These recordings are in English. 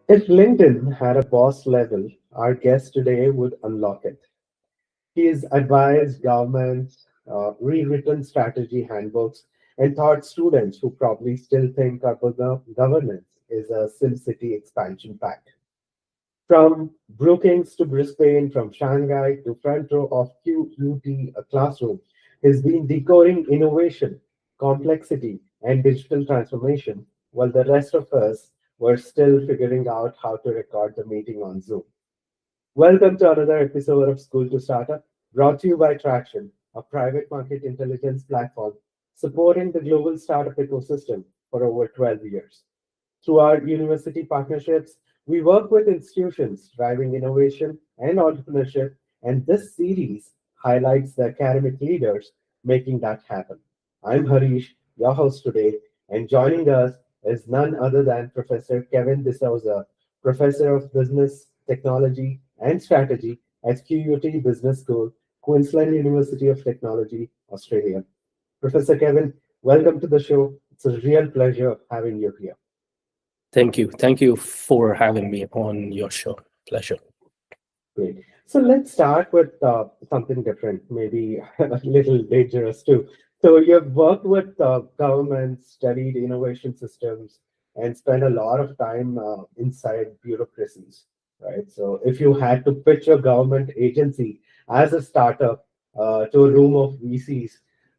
If LinkedIn had a boss level, our guest today would unlock it. He has advised governments, rewritten strategy handbooks, and taught students who probably still think urban governance is a SimCity expansion pack. From Brookings to Brisbane, from Shanghai to front row of QUT, a classroom, he's been decoding innovation, complexity, and digital transformation, while the rest of us were still figuring out how to record the meeting on Zoom. Welcome to another episode of School to Startup, brought to you by Traction, a private market intelligence platform supporting the global startup ecosystem for over 12 years. Through our university partnerships, we work with institutions driving innovation and entrepreneurship, and this series highlights the academic leaders making that happen. I'm Harish, your host today, and joining us is none other than Professor Kevin Desouza, Professor of Business, Technology, and Strategy at QUT Business School, Queensland University of Technology, Australia. Professor Kevin, welcome to the show. It's a real pleasure having you here. Thank you. Thank you for having me on your show. Pleasure. Great. So let's start with something different, maybe a little dangerous too. So you've worked with governments, studied innovation systems, and spent a lot of time inside bureaucracies, right? So if you had to pitch a government agency as a startup to a room of VCs,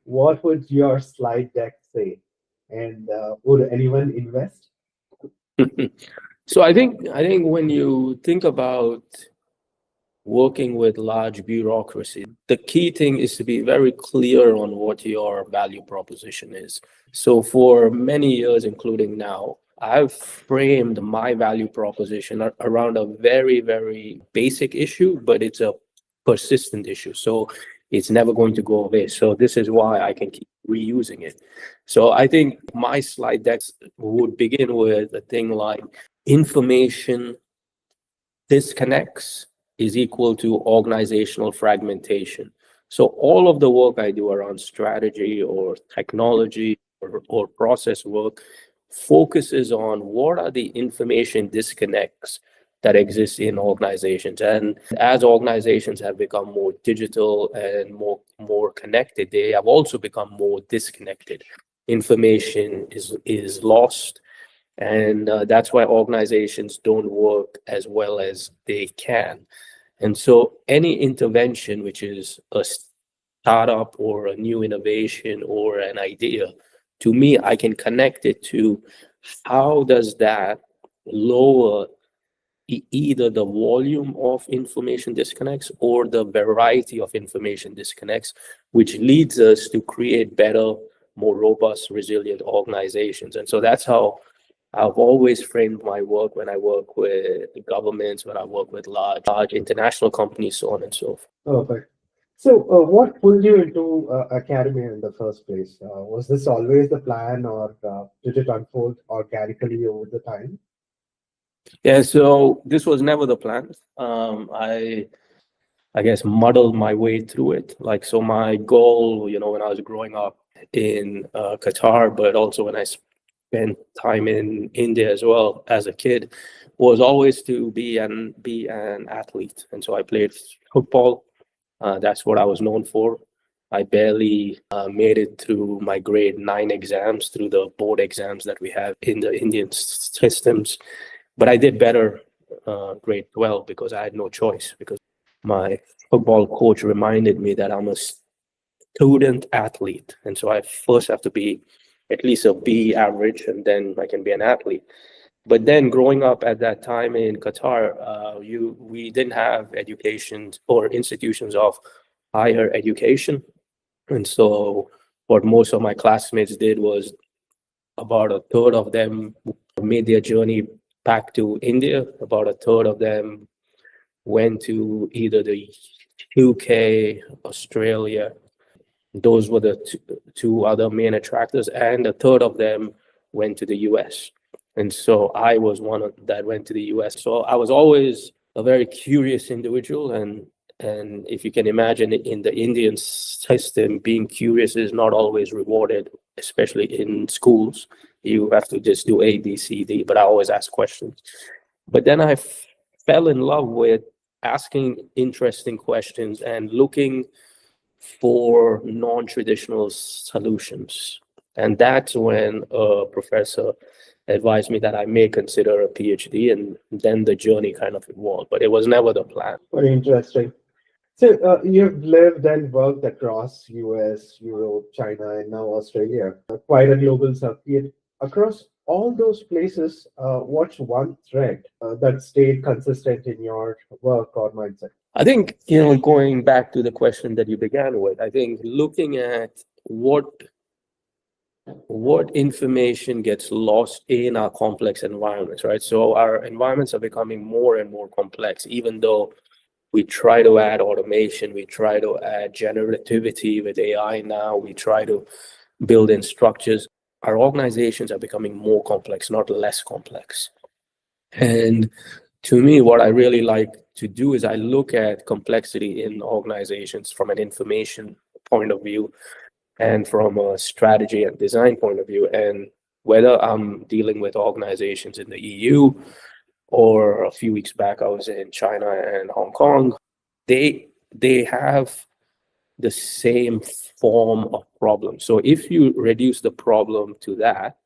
what would your slide deck say? And would anyone invest? So I think when you think about working with large bureaucracy, the key thing is to be very clear on what your value proposition is. So for many years, including now, I've framed my value proposition around a very, very basic issue, but it's a persistent issue. So it's never going to go away. So this is why I can keep reusing it. So I think my slide decks would begin with a thing like information disconnects is equal to organizational fragmentation. So all of the work I do around strategy or technology or process work focuses on what are the information disconnects that exist in organizations. And as organizations have become more digital and more connected, they have also become more disconnected. Information is lost, and that's why organizations don't work as well as they can. And so any intervention, which is a startup or a new innovation or an idea, to me, I can connect it to how does that lower either the volume of information disconnects or the variety of information disconnects, which leads us to create better, more robust, resilient organizations. And so that's how I've always framed my work when I work with governments, when I work with large international companies, so on and so forth. Perfect. So, what pulled you into academia in the first place? Was this always the plan, or did it unfold organically over the time? Yeah, so this was never the plan. I guess muddled my way through it. Like, so my goal, when I was growing up in Qatar, but also when I spent time in India as well as a kid, was always to be an athlete. And so I played football. That's what I was known for. I barely made it through my grade 9 exams, through the board exams that we have in the Indian systems. But I did better grade 12 because I had no choice, because my football coach reminded me that I'm a student athlete. And so I first have to be at least a B average, and then I can be an athlete. But then growing up at that time in Qatar, we didn't have education or institutions of higher education. And so what most of my classmates did was about a third of them made their journey back to India. About a third of them went to either the UK, Australia. Those were the two other main attractors, and a third of them went to the US. And so I was that went to the US. So I was always a very curious individual, and if you can imagine, in the Indian system, being curious is not always rewarded, especially in schools. You have to just do A, B, C, D, but I always ask questions. But then I fell in love with asking interesting questions and looking for non-traditional solutions. And that's when a professor advised me that I may consider a PhD, and then the journey kind of evolved, but it was never the plan. Very interesting. So you've lived and worked across US, Europe, China, and now Australia. Quite a global circuit. Across all those places, what's one thread that stayed consistent in your work or mindset? I think, going back to the question that you began with, I think looking at what information gets lost in our complex environments, right? So our environments are becoming more and more complex, even though we try to add automation, we try to add generativity with AI now, we try to build in structures. Our organizations are becoming more complex, not less complex. And to me, what I really like to do is I look at complexity in organizations from an information point of view and from a strategy and design point of view. And whether I'm dealing with organizations in the EU, or a few weeks back I was in China and Hong Kong, they have the same form of problem. So if you reduce the problem to that,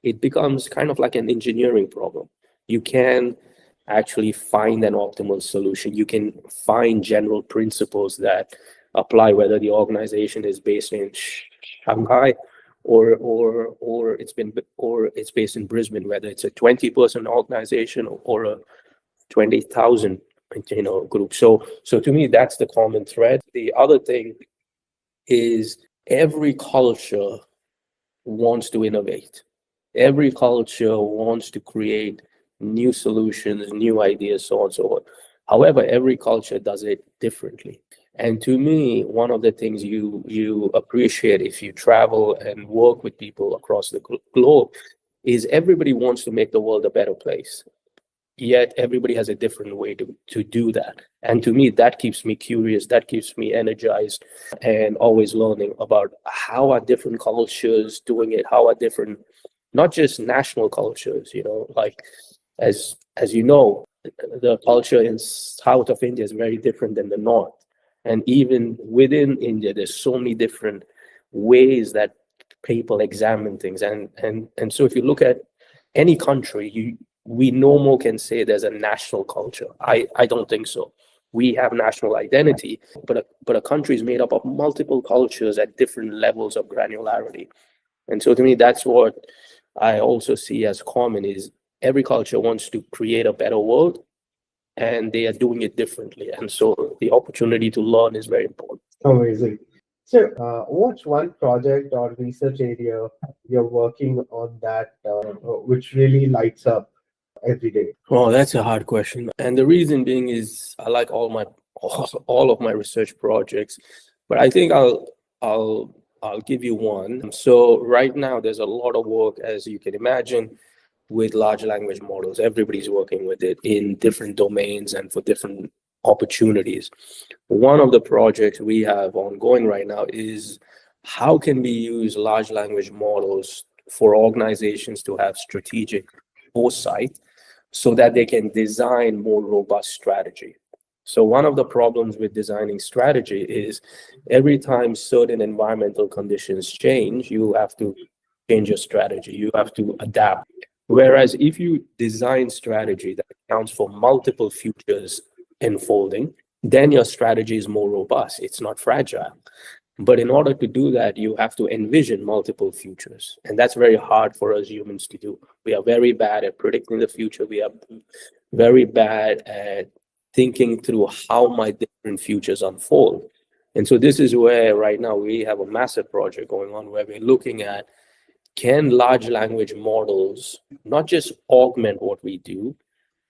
it becomes kind of like an engineering problem. You can actually find an optimal solution. You can find general principles that apply, whether the organization is based in Shanghai or it's based in Brisbane, whether it's a 20-person organization or a 20,000 group. So to me, that's the common thread. The other thing is every culture wants to innovate. Every culture wants to create new solutions, new ideas, so on and so forth. However, every culture does it differently. And to me, one of the things you appreciate if you travel and work with people across the globe is everybody wants to make the world a better place. Yet everybody has a different way to do that. And to me, that keeps me curious, that keeps me energized and always learning about how are different cultures doing it, how are different, not just national cultures, like as you know, the culture in south of India is very different than the north. And even within India, there's so many different ways that people examine things. And so if you look at any country, we no more can say there's a national culture. I don't think so. We have national identity, but a country is made up of multiple cultures at different levels of granularity. And so to me, that's what I also see as common is every culture wants to create a better world, and they are doing it differently. And so the opportunity to learn is very important. Amazing. So, what's one project or research area you're working on that which really lights up every day? Oh, that's a hard question. And the reason being is I like all of my research projects, but I think I'll give you one. So right now there's a lot of work, as you can imagine, with large language models. Everybody's working with it in different domains and for different opportunities. One of the projects we have ongoing right now is how can we use large language models for organizations to have strategic foresight so that they can design more robust strategy. So one of the problems with designing strategy is every time certain environmental conditions change, you have to change your strategy. You have to adapt. Whereas if you design strategy that accounts for multiple futures unfolding, then your strategy is more robust. It's not fragile. But in order to do that, you have to envision multiple futures. And that's very hard for us humans to do. We are very bad at predicting the future. We are very bad at thinking through how might different futures unfold. And so this is where right now we have a massive project going on where we're looking at, can large language models not just augment what we do,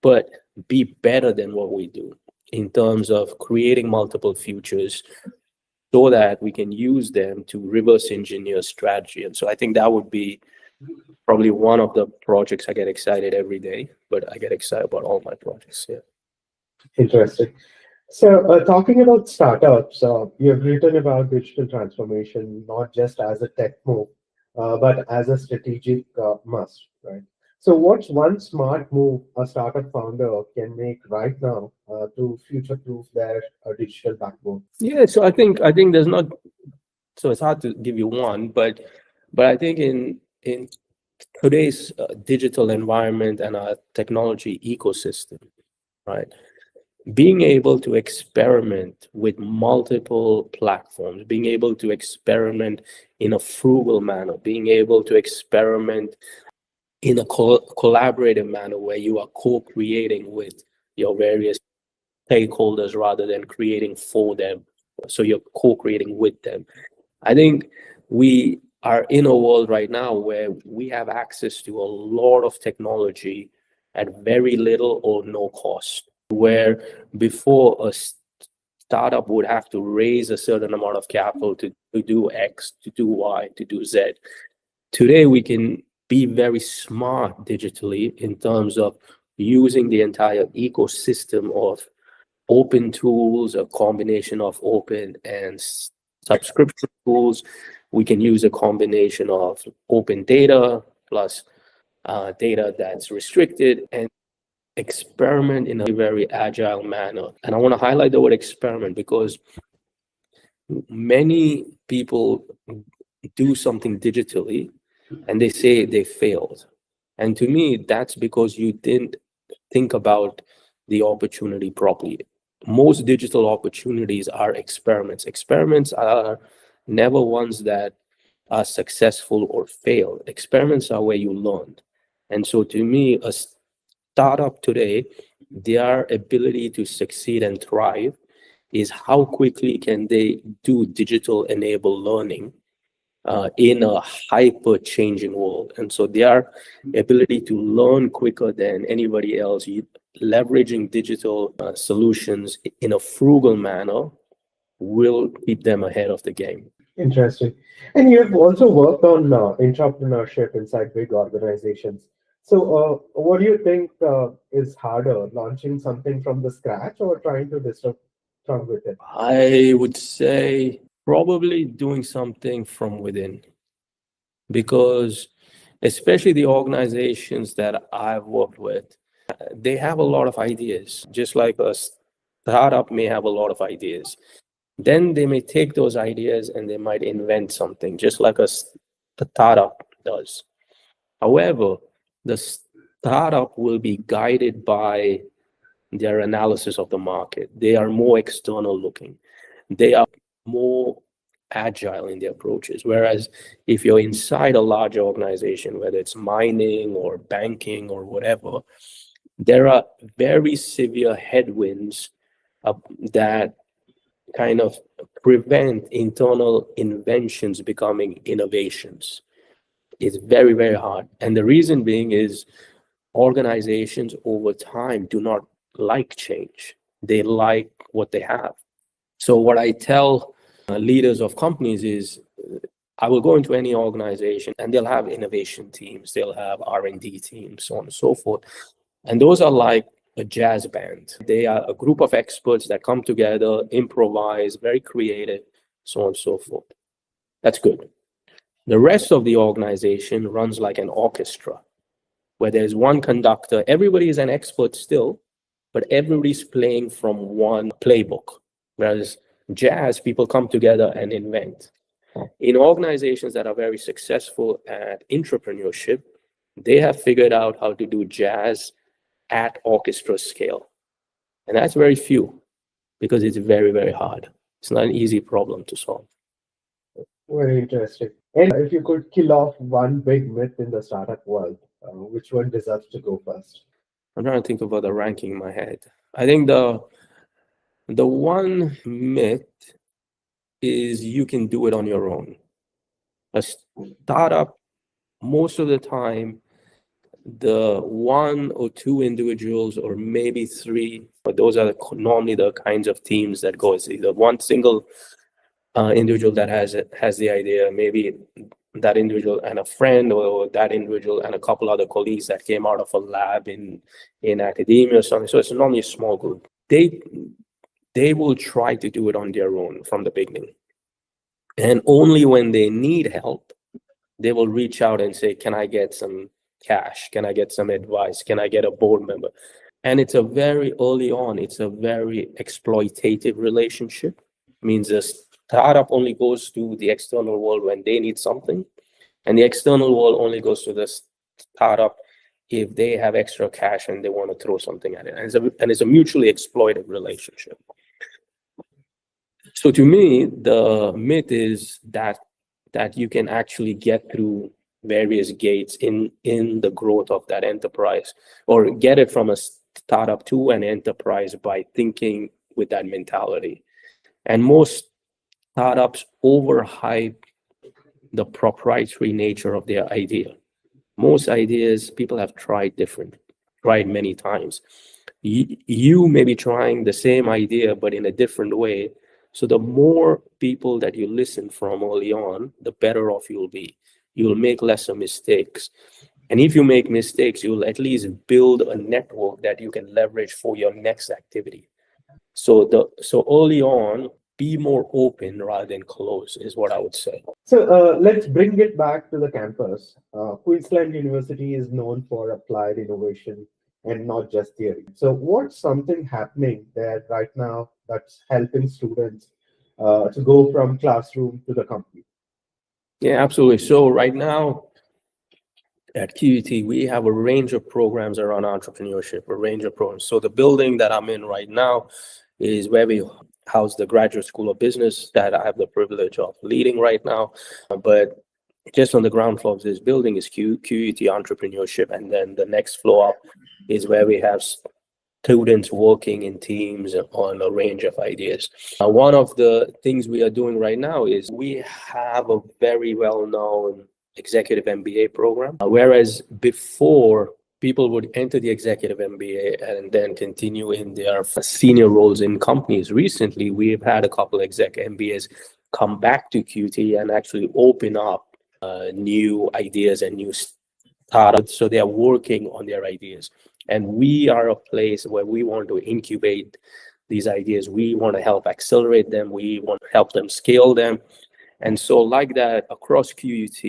but be better than what we do in terms of creating multiple futures so that we can use them to reverse engineer strategy. And so I think that would be probably one of the projects I get excited every day, but I get excited about all my projects. Yeah. Interesting. So, talking about startups, you've written about digital transformation not just as a tech move, but as a strategic must, right? So, what's one smart move a startup founder can make right now to future-proof their digital backbone? Yeah, so I think there's not, so it's hard to give you one, but I think in today's digital environment and our technology ecosystem, right? Being able to experiment with multiple platforms, being able to experiment in a frugal manner, being able to experiment in a collaborative manner where you are co-creating with your various stakeholders rather than creating for them. So you're co-creating with them. I think we are in a world right now where we have access to a lot of technology at very little or no cost. Where before a startup would have to raise a certain amount of capital to do X, to do Y, to do Z. Today, we can be very smart digitally in terms of using the entire ecosystem of open tools, a combination of open and subscription tools. We can use a combination of open data plus data that's restricted and experiment in a very agile manner. And I want to highlight the word experiment because many people do something digitally and they say they failed. And to me, that's because you didn't think about the opportunity properly. Most digital opportunities are experiments. Experiments are never ones that are successful or fail. Experiments are where you learn. And so to me, a startup today, their ability to succeed and thrive is how quickly can they do digital enabled learning in a hyper changing world. And so their ability to learn quicker than anybody else, leveraging digital solutions in a frugal manner will keep them ahead of the game. Interesting. And you have also worked on entrepreneurship inside big organizations. So, what do you think is harder, launching something from the scratch or trying to disrupt from within? I would say probably doing something from within because especially the organizations that I've worked with, they have a lot of ideas, just like a startup may have a lot of ideas. Then they may take those ideas and they might invent something, just like a startup does. However, the startup will be guided by their analysis of the market. They are more external looking. They are more agile in their approaches. Whereas if you're inside a large organization, whether it's mining or banking or whatever, there are very severe headwinds that kind of prevent internal inventions becoming innovations. It's very, very hard. And the reason being is organizations over time do not like change. They like what they have. So what I tell leaders of companies is I will go into any organization and they'll have innovation teams, they'll have R&D teams, so on and so forth. And those are like a jazz band. They are a group of experts that come together, improvise, very creative, so on and so forth. That's good. The rest of the organization runs like an orchestra where there's one conductor. Everybody is an expert still, but everybody's playing from one playbook. Whereas jazz, people come together and invent. In organizations that are very successful at entrepreneurship, they have figured out how to do jazz at orchestra scale. And that's very few because it's very, very hard. It's not an easy problem to solve. Very interesting. And if you could kill off one big myth in the startup world, which one deserves to go first? I'm trying to think about the ranking in my head. I think the one myth is you can do it on your own. A startup, most of the time, the one or two individuals or maybe three, but those are normally the kinds of teams that go. It's either one single individual that has the idea, maybe that individual and a friend, or that individual and a couple other colleagues that came out of a lab in academia or something. So it's normally a small group. They will try to do it on their own from the beginning. And only when they need help, they will reach out and say, can I get some cash? Can I get some advice? Can I get a board member? And it's a very early on, it's a very exploitative relationship. Means the startup only goes to the external world when they need something, and the external world only goes to the startup if they have extra cash and they want to throw something at it. And it's a mutually exploitive relationship. So to me, the myth is that you can actually get through various gates in the growth of that enterprise, or get it from a startup to an enterprise by thinking with that mentality. And most startups overhype the proprietary nature of their idea. Most ideas people have tried many times. You may be trying the same idea but in a different way. So the more people that you listen from early on, the better off you'll be. You'll make lesser mistakes. And if you make mistakes, you'll at least build a network that you can leverage for your next activity. So early on, be more open rather than close is what I would say. So let's bring it back to the campus. Queensland University is known for applied innovation and not just theory. So what's something happening there right now that's helping students to go from classroom to the company? Yeah, absolutely. So right now at QUT, we have a range of programs around entrepreneurship, a range of programs. So the building that I'm in right now is where we house the Graduate School of Business that I have the privilege of leading right now. But just on the ground floor of this building is QUT Entrepreneurship. And then the next floor up is where we have students working in teams on a range of ideas. One of the things we are doing right now is we have a very well-known executive MBA program, whereas before people would enter the executive MBA and then continue in their senior roles in companies. Recently, we've had a couple of exec MBAs come back to QT and actually open up new ideas and new startups. So they are working on their ideas. And we are a place where we want to incubate these ideas. We want to help accelerate them. We want to help them scale them. And so like that, across QUT,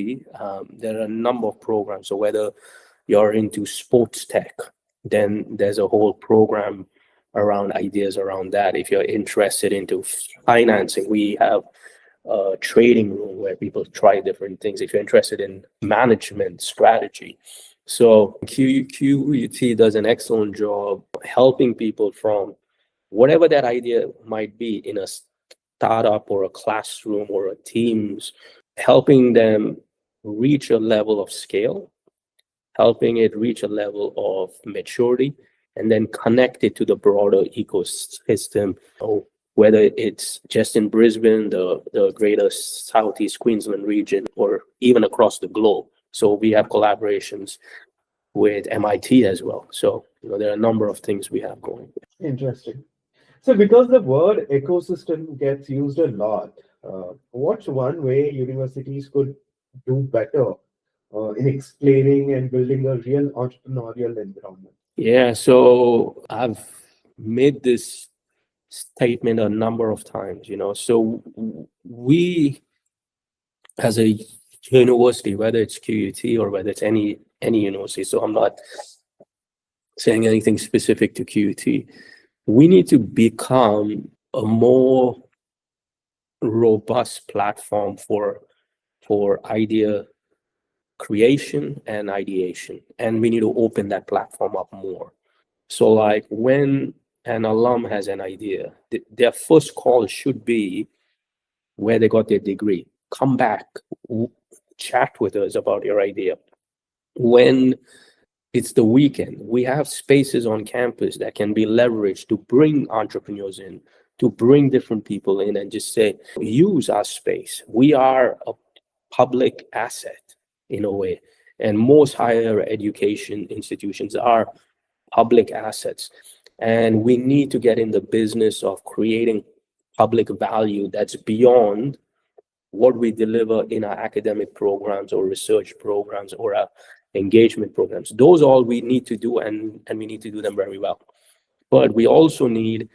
there are a number of programs. So whether you're into sports tech, then there's a whole program around ideas around that. If you're interested into financing, we have a trading room where people try different things. If you're interested in management strategy. So QUT does an excellent job helping people from whatever that idea might be in a startup or a classroom or a teams, helping them reach a level of scale, helping it reach a level of maturity, and then connect it to the broader ecosystem. So whether it's just in Brisbane, the greater Southeast Queensland region, or even across the globe. So we have collaborations with MIT as well. So there are a number of things we have going. Interesting. So because the word ecosystem gets used a lot, what's one way universities could do better in explaining and building a real entrepreneurial environment? Yeah, so I've made this statement a number of times, So we, as a university, whether it's QUT or whether it's any university, so I'm not saying anything specific to QUT, we need to become a more robust platform for idea creation and ideation, and we need to open that platform up more. So like when an alum has an idea, their first call should be where they got their degree. Come back, chat with us about your idea. When it's the weekend, we have spaces on campus that can be leveraged to bring entrepreneurs in, to bring different people in and just say, use our space. We are a public asset in a way. And most higher education institutions are public assets. And we need to get in the business of creating public value that's beyond what we deliver in our academic programs or research programs or our engagement programs. Those all we need to do, and we need to do them very well. But we also need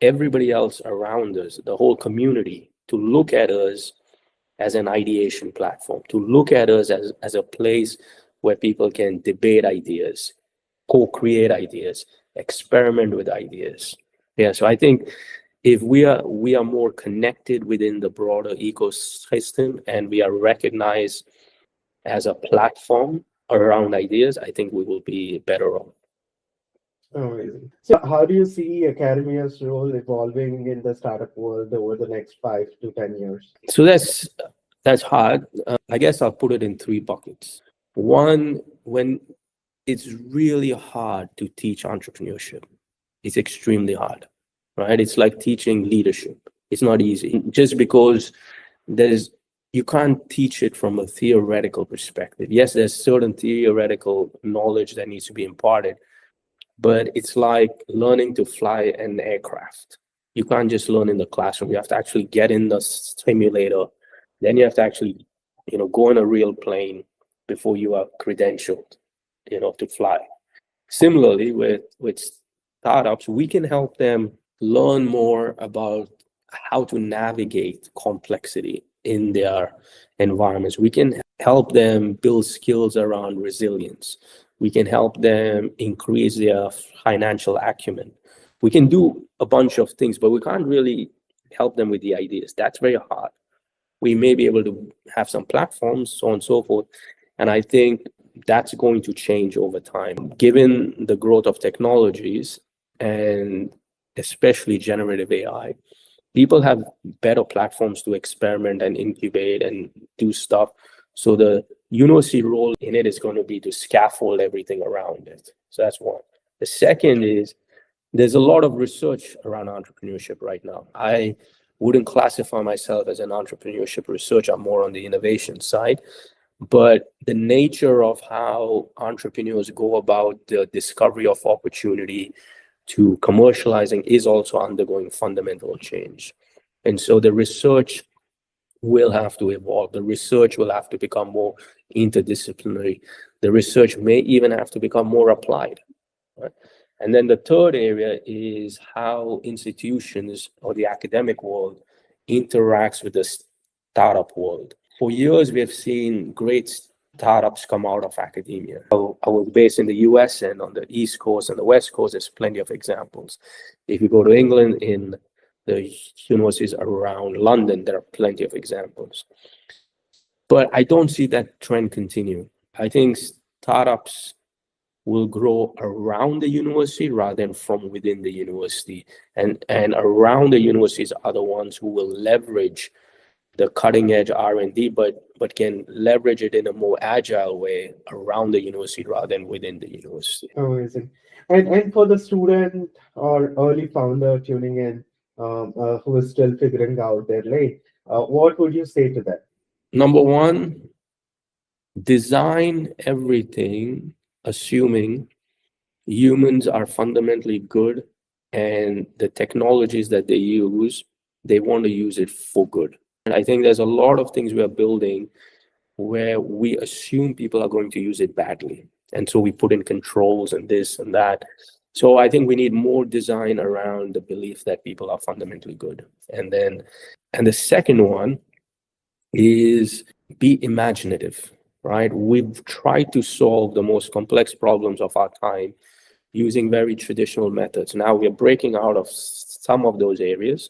everybody else around us, the whole community, to look at us as an ideation platform, to look at us as a place where people can debate ideas, co-create ideas, experiment with ideas. Yeah, so I think if we are more connected within the broader ecosystem and we are recognized as a platform around ideas, I think we will be better off. Amazing. So, how do you see academia's role evolving in the startup world over the next 5 to 10 years? So that's hard. I guess I'll put it in three buckets. One, when it's really hard to teach entrepreneurship. It's extremely hard, right? It's like teaching leadership. It's not easy just because you can't teach it from a theoretical perspective. Yes, there's certain theoretical knowledge that needs to be imparted, but it's like learning to fly an aircraft. You can't just learn in the classroom. You have to actually get in the simulator. Then you have to actually, go in a real plane before you are credentialed, to fly. Similarly, with startups, we can help them learn more about how to navigate complexity in their environments. We can help them build skills around resilience. We can help them increase their financial acumen. We can do a bunch of things, but we can't really help them with the ideas. That's very hard. We may be able to have some platforms, so on and so forth. And I think that's going to change over time. Given the growth of technologies and especially generative AI, people have better platforms to experiment and incubate and do stuff. So the university role in it is going to be to scaffold everything around it. So that's one. The second is there's a lot of research around entrepreneurship right now. I wouldn't classify myself as an entrepreneurship researcher. I'm more on the innovation side. But the nature of how entrepreneurs go about the discovery of opportunity to commercializing is also undergoing fundamental change. And so the research will have to evolve. The research will have to become more interdisciplinary. The research may even have to become more applied. Right? And then the third area is how institutions or the academic world interacts with the startup world. For years, we have seen great startups come out of academia. I was based in the US, and on the East Coast and the West Coast, there's plenty of examples. If you go to England, in the universities around London, there are plenty of examples. But I don't see that trend continue. I think startups will grow around the university rather than from within the university. And around the universities are the ones who will leverage the cutting edge R&D, but can leverage it in a more agile way around the university rather than within the university. Amazing. And for the student or early founder tuning in, who is still figuring out their lane, what would you say to them? Number one, design everything assuming humans are fundamentally good and the technologies that they use, they want to use it for good. And I think there's a lot of things we are building where we assume people are going to use it badly. And so we put in controls and this and that. So I think we need more design around the belief that people are fundamentally good. And the second one is be imaginative, right? We've tried to solve the most complex problems of our time using very traditional methods. Now we are breaking out of some of those areas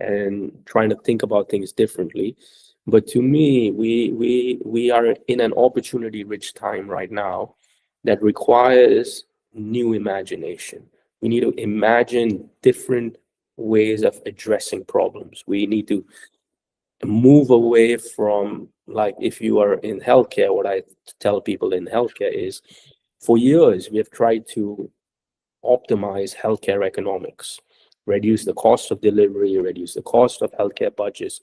and trying to think about things differently. But to me, we are in an opportunity-rich time right now that requires new imagination. We need to imagine different ways of addressing problems. We need to move away from, like, if you are in healthcare, what I tell people in healthcare is, for years, we have tried to optimize healthcare economics, reduce the cost of delivery, reduce the cost of healthcare budgets.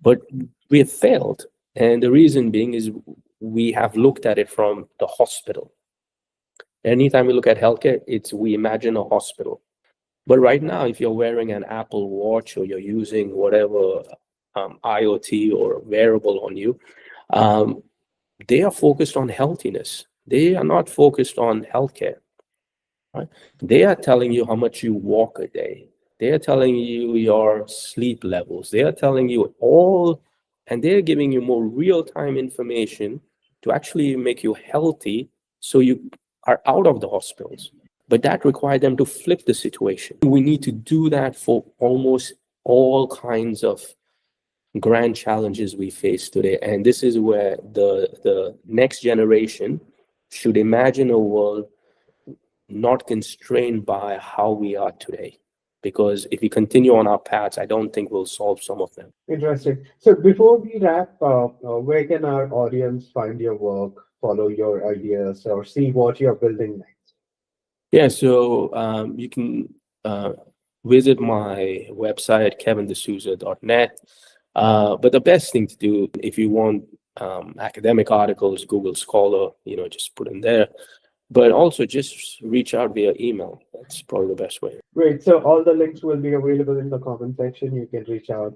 But we have failed. And the reason being is we have looked at it from the hospital. Anytime we look at healthcare, we imagine a hospital. But right now, if you're wearing an Apple Watch or you're using whatever IoT or wearable on you, they are focused on healthiness. They are not focused on healthcare. Right? They are telling you how much you walk a day. They are telling you your sleep levels. They are telling you all, and they're giving you more real-time information to actually make you healthy so you are out of the hospitals. But that required them to flip the situation. We need to do that for almost all kinds of grand challenges we face today. And this is where the next generation should imagine a world not constrained by how we are today. Because if we continue on our paths, I don't think we'll solve some of them. Interesting. So before we wrap up, where can our audience find your work, follow your ideas, or see what you're building next? Yeah, so you can visit my website, kevindesouza.net. But the best thing to do, if you want academic articles, Google Scholar, just put in there. But also just reach out via email. That's probably the best way. Great. So all the links will be available in the comment section. You can reach out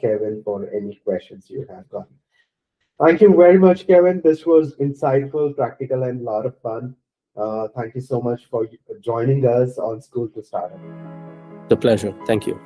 Kevin for any questions you have got. Thank you very much, Kevin. This was insightful, practical, and a lot of fun. Thank you so much for joining us on School to Startup. It's a pleasure. Thank you.